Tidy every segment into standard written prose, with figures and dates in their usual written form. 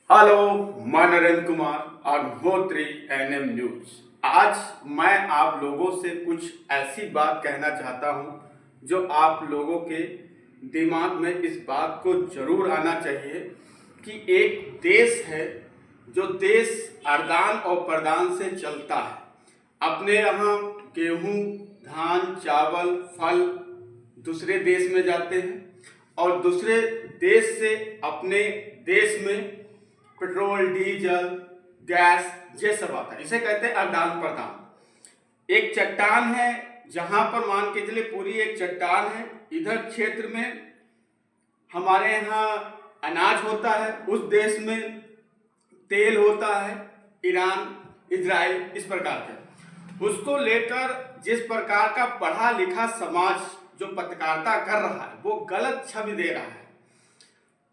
Hello, मैं Narendra Kumar Agnihotri NM news. आज मैं आप लोगों से कुछ ऐसी बात कहना चाहता हूं जो आप लोगों के दिमाग में इस बात को जरूर आना चाहिए कि एक देश है जो देश आदान और प्रदान से चलता है। अपने यहाँ गेहूं, धान, चावल, फल दूसरे देश में जाते हैं और दूसरे देश से अपने देश में पेट्रोल, डीजल, गैस ये सब आता है। इसे कहते हैं आदान प्रदान। एक चट्टान है, जहां पर मान के चले पूरी एक चट्टान है, इधर क्षेत्र में हमारे यहाँ अनाज होता है, उस देश में तेल होता है, ईरान, इजराइल, इस प्रकार के। उसको लेकर जिस प्रकार का पढ़ा लिखा समाज जो पत्रकारिता कर रहा है वो गलत छवि दे रहा है।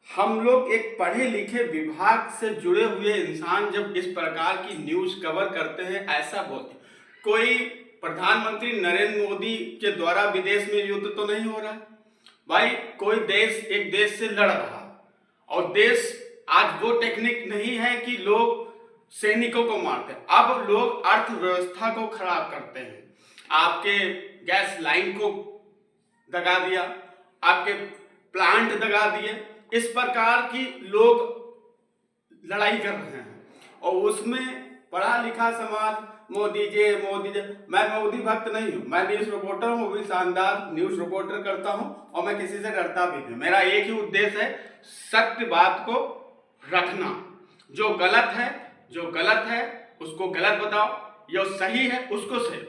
हम लोग एक पढ़े लिखे विभाग से जुड़े हुए इंसान जब इस प्रकार की न्यूज कवर करते हैं, ऐसा बोलते हैं कोई प्रधानमंत्री नरेंद्र मोदी के द्वारा विदेश में युद्ध तो नहीं हो रहा है भाई। कोई देश एक देश से लड़ रहा और देश आज वो टेक्निक नहीं है कि लोग सैनिकों को मारते हैं। अब लोग अर्थव्यवस्था को खराब करते हैं। आपके गैस लाइन को दगा दिया, आपके प्लांट दगा दिए, इस प्रकार की लोग लड़ाई कर रहे हैं और उसमें पढ़ा लिखा समाज मोदी जी मोदी जी। मैं मोदी भक्त नहीं हूं, मैं न्यूज रिपोर्टर हूं, वो भी शानदार न्यूज रिपोर्टर करता हूं और मैं किसी से डरता भी नहीं। मेरा एक ही उद्देश्य है, सत्य बात को रखना। जो गलत है उसको गलत बताओ, जो सही है उसको सही।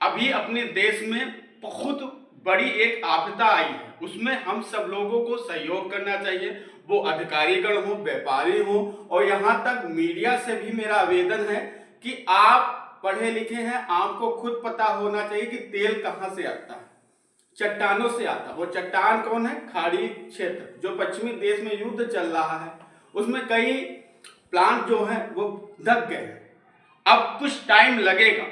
अभी अपने देश में बहुत बड़ी एक आपदा आई है, उसमें हम सब लोगों को सहयोग करना चाहिए, वो अधिकारीगण हो, व्यापारी हो, और यहाँ तक मीडिया से भी मेरा आवेदन है कि आप पढ़े लिखे हैं, आपको खुद पता होना चाहिए कि तेल कहाँ से आता है। चट्टानों से आता है। वो चट्टान कौन है? खाड़ी क्षेत्र, जो पश्चिमी देश में युद्ध चल रहा है, उसमें कई प्लांट जो है वो दब गए हैं। अब कुछ टाइम लगेगा,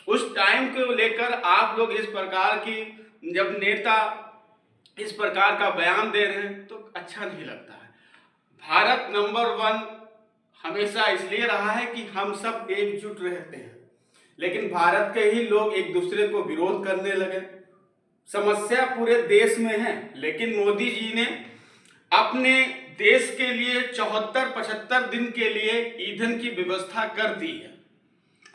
उस टाइम को लेकर आप लोग इस प्रकार की जब नेता इस प्रकार का बयान दे रहे हैं तो अच्छा नहीं लगता है। भारत नंबर 1 हमेशा इसलिए रहा है कि हम सब एकजुट रहते हैं, लेकिन भारत के ही लोग एक दूसरे को विरोध करने लगे। समस्या पूरे देश में है, लेकिन मोदी जी ने अपने देश के लिए 74-75 दिन के लिए ईंधन की व्यवस्था कर दी है।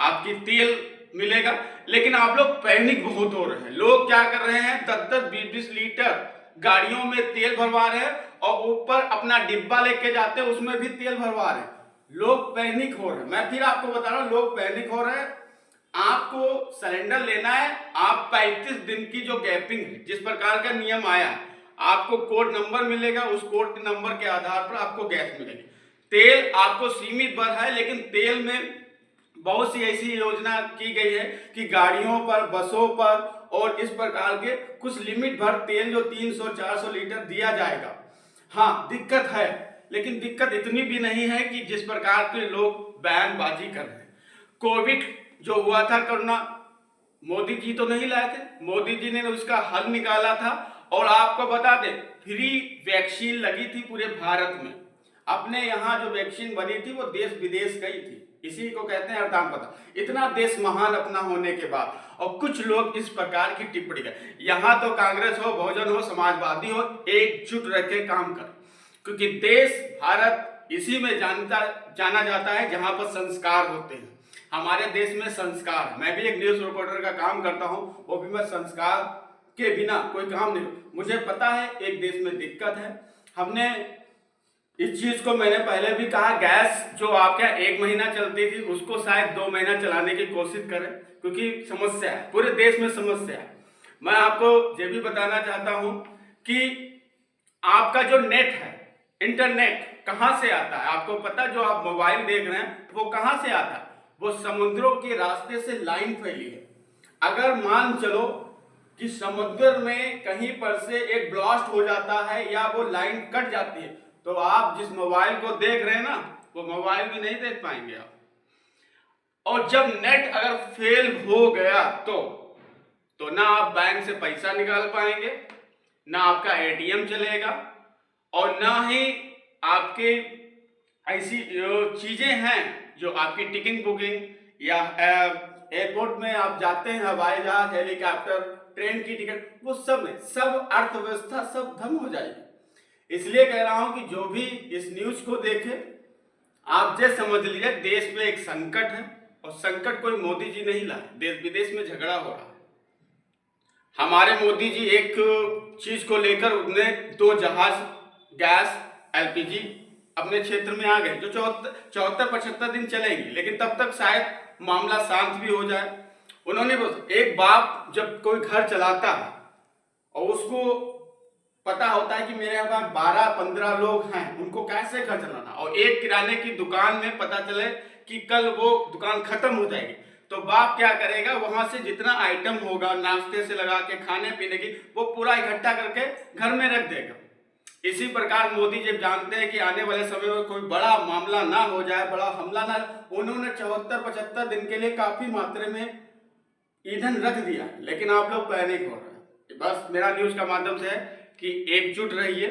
आपकी तेल मिलेगा, लेकिन आप लोग पैनिक बहुत हो रहे हैं। लोग क्या कर रहे हैं, 10-10, 20-20 लीटर गाड़ियों में तेल भरवा रहे हैं और ऊपर अपना डिब्बा लेके जाते हैं, उसमें भी तेल भरवा रहे हैं। लोग पैनिक हो रहे हैं। मैं फिर आपको बता रहा हूं, लोग पैनिक हो रहे हैं। आपको सिलेंडर लेना है, आप 35 दिन की जो गैपिंग है, जिस प्रकार का नियम आया, आपको कोड नंबर मिलेगा, उस कोड नंबर के आधार पर आपको गैस मिलेगी। तेल आपको सीमित भर है, लेकिन तेल में बहुत सी ऐसी योजना की गई है कि गाड़ियों पर, बसों पर और इस प्रकार के कुछ लिमिट भर तेल जो 300-400 लीटर दिया जाएगा। हाँ, दिक्कत है, लेकिन दिक्कत इतनी भी नहीं है कि जिस प्रकार के लोग बयानबाजी कर रहे हैं। कोविड जो हुआ था, कोरोना, मोदी जी तो नहीं लाए थे, मोदी जी ने उसका हल निकाला था। और आपको बता दें, फ्री वैक्सीन लगी थी पूरे भारत में। अपने यहाँ जो वैक्सीन बनी थी वो देश विदेश गई थी। इसी को कहते हैं आदान प्रदान। इतना देश महान अपना होने के बाद और कुछ लोग इस प्रकार की टिप्पणी कर, यहाँ तो कांग्रेस हो, बहुजन हो, समाजवादी हो, एकजुट रह के काम कर, क्योंकि देश भारत इसी में जाना जाता है जहां पर संस्कार होते हैं। हमारे देश में संस्कार, मैं भी एक न्यूज रिपोर्टर का काम करता हूं, वो भी मैं संस्कार के बिना कोई काम नहीं। मुझे पता है एक देश में दिक्कत है। हमने इस चीज को मैंने पहले भी कहा, गैस जो आपका 1 महीना चलती थी उसको शायद 2 महीना चलाने की कोशिश करें, क्योंकि समस्या है, पूरे देश में समस्या है। मैं आपको ये भी बताना चाहता हूं कि आपका जो नेट है, इंटरनेट कहां से आता है? आपको पता, जो आप मोबाइल देख रहे हैं वो कहां से आता है? वो समुद्रों के रास्ते से लाइन फैली है। अगर मान चलो कि समुद्र में कहीं पर से एक ब्लास्ट हो जाता है या वो लाइन कट जाती है, तो आप जिस मोबाइल को देख रहे हैं ना, वो मोबाइल भी नहीं देख पाएंगे आप। और जब नेट अगर फेल हो गया तो ना आप बैंक से पैसा निकाल पाएंगे, ना आपका एटीएम चलेगा, और ना ही आपके ऐसी चीजें हैं जो आपकी टिकट बुकिंग या एयरपोर्ट में आप जाते हैं, हवाई जहाज, हेलीकॉप्टर, ट्रेन की टिकट, वो सब में सब अर्थव्यवस्था सब धम हो जाएगी। इसलिए कह रहा हूं कि जो भी इस न्यूज को देखे, आप ये समझ लीजिए देश में एक संकट है, और संकट कोई मोदी जी नहीं लाए, देश विदेश में झगड़ा हो रहा है। हमारे मोदी जी एक चीज को लेकर उन्हें 2 जहाज गैस एलपीजी अपने क्षेत्र में आ गए, जो 74-75 दिन चलेंगी, लेकिन तब तक शायद मामला शांत भी हो जाए। उन्होंने एक बाप जब कोई घर चलाता है और उसको पता होता है कि मेरे यहाँ 12-15 लोग हैं, उनको कैसे घर चलाना, और एक किराने की दुकान में पता चले कि कल वो दुकान खत्म हो जाएगी, तो बाप क्या करेगा, वहां से जितना आइटम होगा नाश्ते से लगा के खाने पीने की, वो पूरा इकट्ठा करके घर में रख देगा। इसी प्रकार मोदी जब जानते हैं कि आने वाले समय में कोई बड़ा मामला ना हो जाए, बड़ा हमला ना, उन्होंने 74-75 दिन के लिए काफी मात्रा में ईंधन रख दिया, लेकिन आप लोग पैनिक हो रहे हैं। बस मेरा न्यूज का माध्यम से है कि एकजुट रहिए,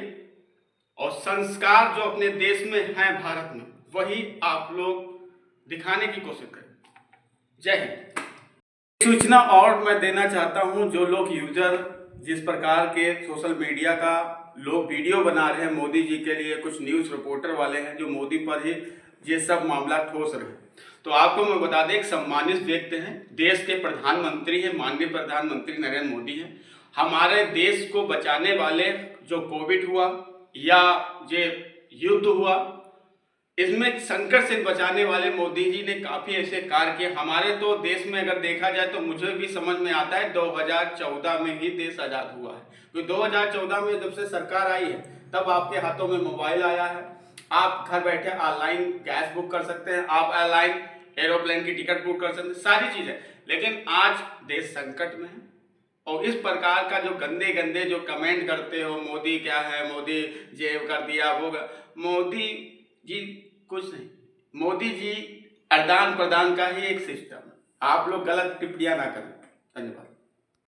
और संस्कार जो अपने देश में है भारत में, वही आप लोग दिखाने की कोशिश करें। जय हिंद। सूचना और मैं देना चाहता हूं, जो लोग यूजर जिस प्रकार के सोशल मीडिया का लोग वीडियो बना रहे हैं मोदी जी के लिए, कुछ न्यूज रिपोर्टर वाले हैं जो मोदी पर ही ये सब मामला ठोस रहे हैं, तो आपको मैं बता दें, एक सम्मानित व्यक्ति हैं, देश के प्रधानमंत्री हैं, माननीय प्रधानमंत्री नरेंद्र मोदी हैं। हमारे देश को बचाने वाले, जो कोविड हुआ या ये युद्ध हुआ, इसमें संकट से बचाने वाले मोदी जी ने काफी ऐसे कार्य किए। हमारे तो देश में अगर देखा जाए तो मुझे भी समझ में आता है 2014 में ही देश आजाद हुआ है, क्योंकि 2014 में जब से सरकार आई है तब आपके हाथों में मोबाइल आया है, आप घर बैठे ऑनलाइन गैस बुक कर सकते हैं, आप ऑनलाइन एरोप्लेन की टिकट बुक कर सकते हैं, सारी चीजें। लेकिन आज देश संकट में है, और इस प्रकार का जो गंदे गंदे जो कमेंट करते हो, मोदी क्या है, मोदी ये कर दिया, वो मोदी जी कुछ नहीं, मोदी जी आदान प्रदान का ही एक सिस्टम है। आप लोग गलत टिप्पणियां ना करें। धन्यवाद।